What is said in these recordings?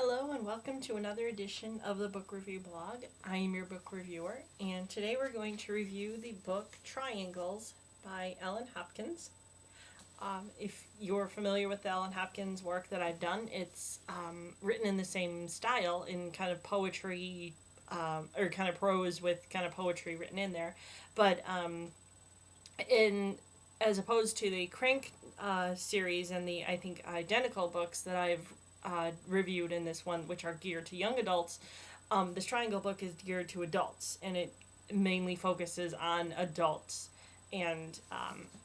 Hello and welcome to another edition of the Book Review Blog. I am your book reviewer, and today we're going to review the book Triangles by Ellen Hopkins. If you're familiar with the Ellen Hopkins work that I've done, it's written in the same style, in kind of poetry, or kind of prose with kind of poetry written in there, but in as opposed to the Crank series and the, I think, identical books that I've reviewed in this one, which are geared to young adults, this Triangle book is geared to adults, and it mainly focuses on adults and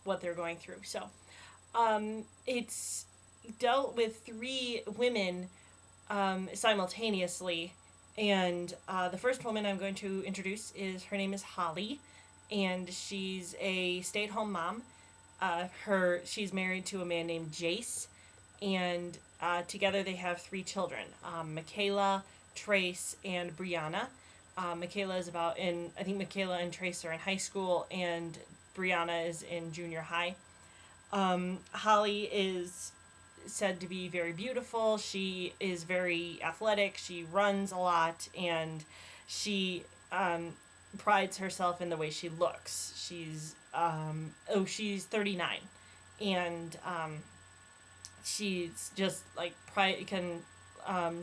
what they're going through. So it's dealt with three women simultaneously, and the first woman I'm going to introduce her name is Holly, and she's a stay-at-home mom. She's married to a man named Jace, and together they have three children, Michaela, Trace, and Brianna. Michaela is I think Michaela and Trace are in high school, and Brianna is in junior high. Holly is said to be very beautiful. She is very athletic. She runs a lot, and she prides herself in the way she looks. She's 39, and she's just like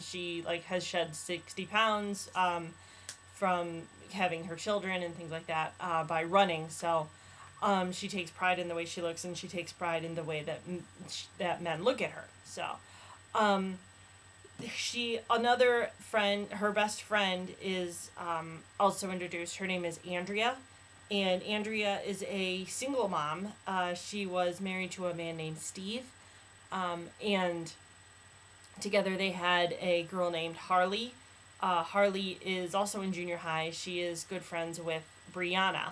she like has shed 60 pounds from having her children and things like that by running. So she takes pride in the way she looks, and she takes pride in the way that men look at her. So another friend, her best friend, is also introduced. Her name is Andrea, and Andrea is a single mom. She was married to a man named Steve, and together they had a girl named Harley. Harley is also in junior high. She is good friends with Brianna,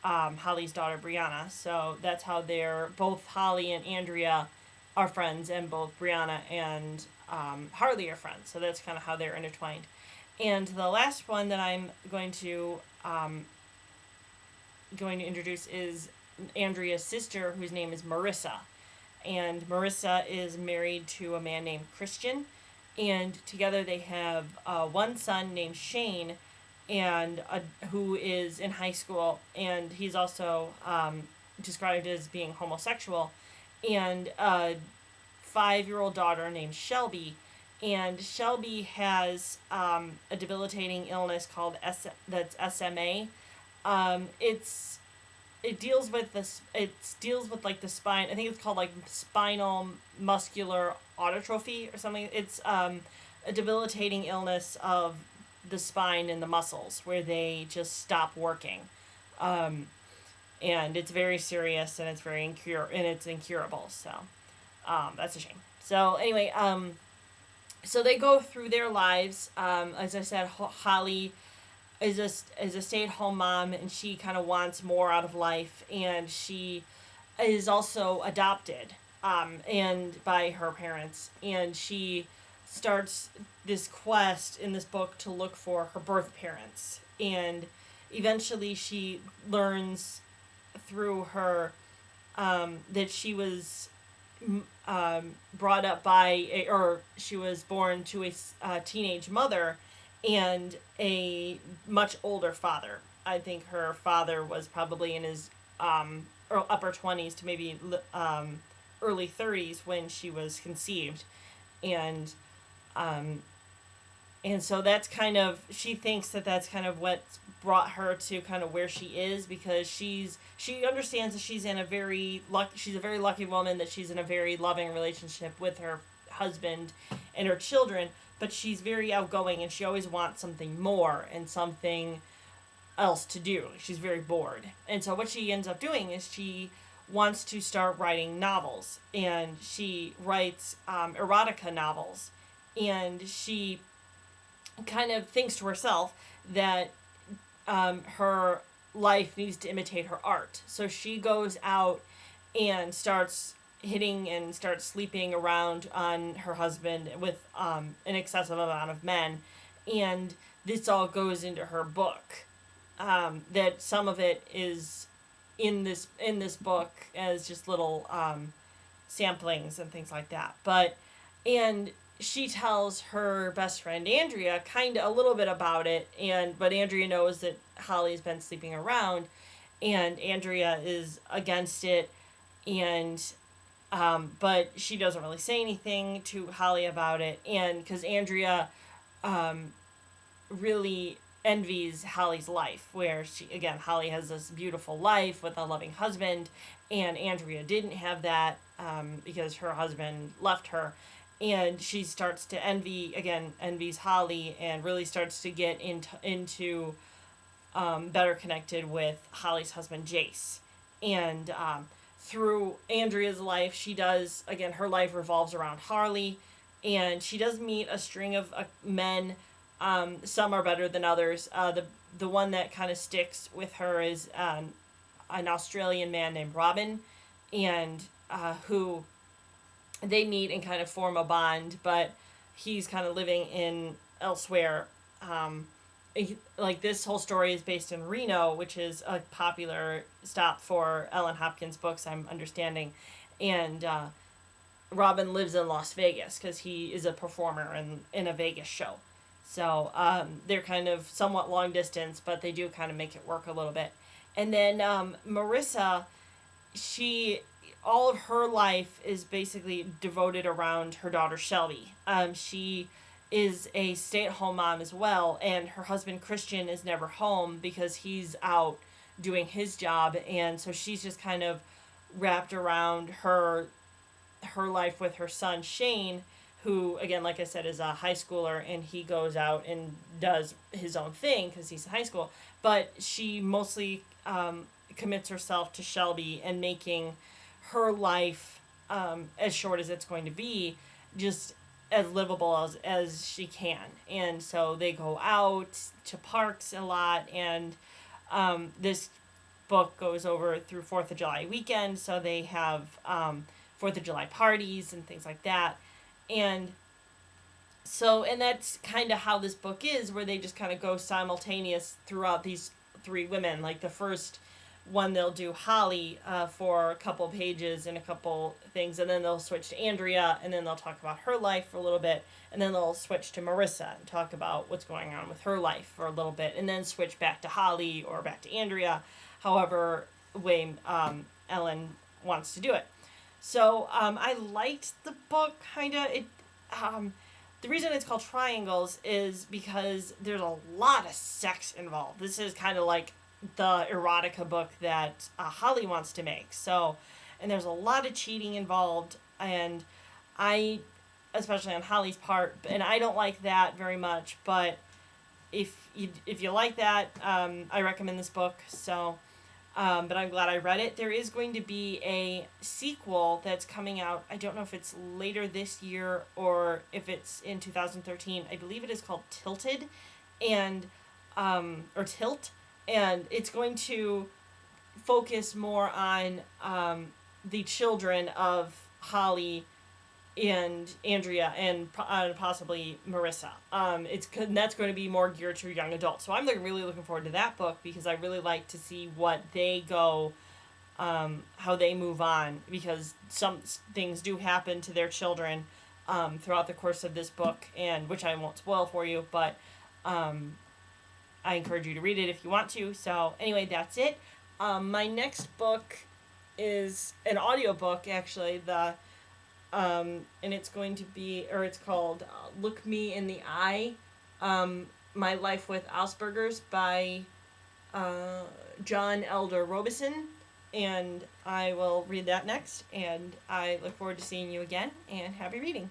Holly's daughter Brianna. So that's how both Holly and Andrea are friends, and both Brianna and Harley are friends. So that's kind of how they're intertwined. And the last one that I'm going to introduce is Andrea's sister, whose name is Marissa. And Marissa is married to a man named Christian, and together they have one son named Shane, and who is in high school, and he's also described as being homosexual, and a 5-year-old daughter named Shelby. And Shelby has a debilitating illness called that's SMA. It deals with this. It deals with like the spine. I think it's called like spinal muscular atrophy or something. It's a debilitating illness of the spine and the muscles where they just stop working, and it's very serious, and it's it's incurable. So that's a shame. So anyway, so they go through their lives. As I said, Holly is a stay-at-home mom, and she kind of wants more out of life, and she is also adopted and by her parents, and she starts this quest in this book to look for her birth parents, and eventually she learns through her that she was brought up or she was born to a teenage mother and a much older father. I think her father was probably in his upper 20s to maybe early 30s when she was conceived, and so that's kind of, she thinks that that's kind of what brought her to kind of where she is, because she understands that she's a very lucky woman, that she's in a very loving relationship with her husband and her children, but she's very outgoing, and she always wants something more and something else to do. She's very bored. And so what she ends up doing is she wants to start writing novels, and she writes erotica novels, and she kind of thinks to herself that her life needs to imitate her art. So she goes out and starts hitting and starts sleeping around on her husband with an excessive amount of men, and this all goes into her book. That some of it is in this book as just little samplings and things like that. And she tells her best friend Andrea kind of a little bit about it, but Andrea knows that Holly's been sleeping around, and Andrea is against it, and but she doesn't really say anything to Holly about it, and because Andrea really envies Holly's life, where Holly has this beautiful life with a loving husband, and Andrea didn't have that because her husband left her. And she starts to envies Holly, and really starts to get into better connected with Holly's husband, Jace. And through Andrea's life, her life revolves around Harley, and she does meet a string of men. Some are better than others. The one that kind of sticks with her is an Australian man named Robin, and who they meet and kind of form a bond, but he's kind of living in elsewhere. This whole story is based in Reno, which is a popular stop for Ellen Hopkins books, I'm understanding, and Robin lives in Las Vegas because he is a performer in a Vegas show. So they're kind of somewhat long distance, but they do kind of make it work a little bit. And then Marissa, all of her life is basically devoted around her daughter Shelby. She is a stay-at-home mom as well, and her husband Christian is never home because he's out doing his job, and so she's just kind of wrapped around her life with her son Shane, who, again, like I said, is a high schooler, and he goes out and does his own thing because he's in high school. But she mostly commits herself to Shelby and making her life as short as it's going to be, just as livable as she can. And so they go out to parks a lot, and this book goes over through 4th of July weekend, so they have 4th of July parties and things like that. And that's kind of how this book is, where they just kind of go simultaneous throughout these 3 women. Like the first one, they'll do Holly for a couple pages and a couple things, and then they'll switch to Andrea, and then they'll talk about her life for a little bit, and then they'll switch to Marissa and talk about what's going on with her life for a little bit, and then switch back to Holly or back to Andrea, however way Ellen wants to do it. So I liked the book, kind of. The reason it's called Triangles is because there's a lot of sex involved. This is kind of like the erotica book that Holly wants to make. So, and there's a lot of cheating involved, and especially on Holly's part, and I don't like that very much, but if you like that, I recommend this book. So, but I'm glad I read it. There is going to be a sequel that's coming out. I don't know if it's later this year or if it's in 2013. I believe it is called Tilted, and or Tilt, and it's going to focus more on the children of Holly and Andrea and possibly Marissa. That's going to be more geared to young adults. So I'm really looking forward to that book because I really like to see what they go, how they move on, because some things do happen to their children throughout the course of this book, and which I won't spoil for you, but I encourage you to read it if you want to. So anyway, that's it. My next book is an audiobook, actually, and it's called Look Me in the Eye, My Life with Asperger's by John Elder Robison, and I will read that next, and I look forward to seeing you again, and happy reading.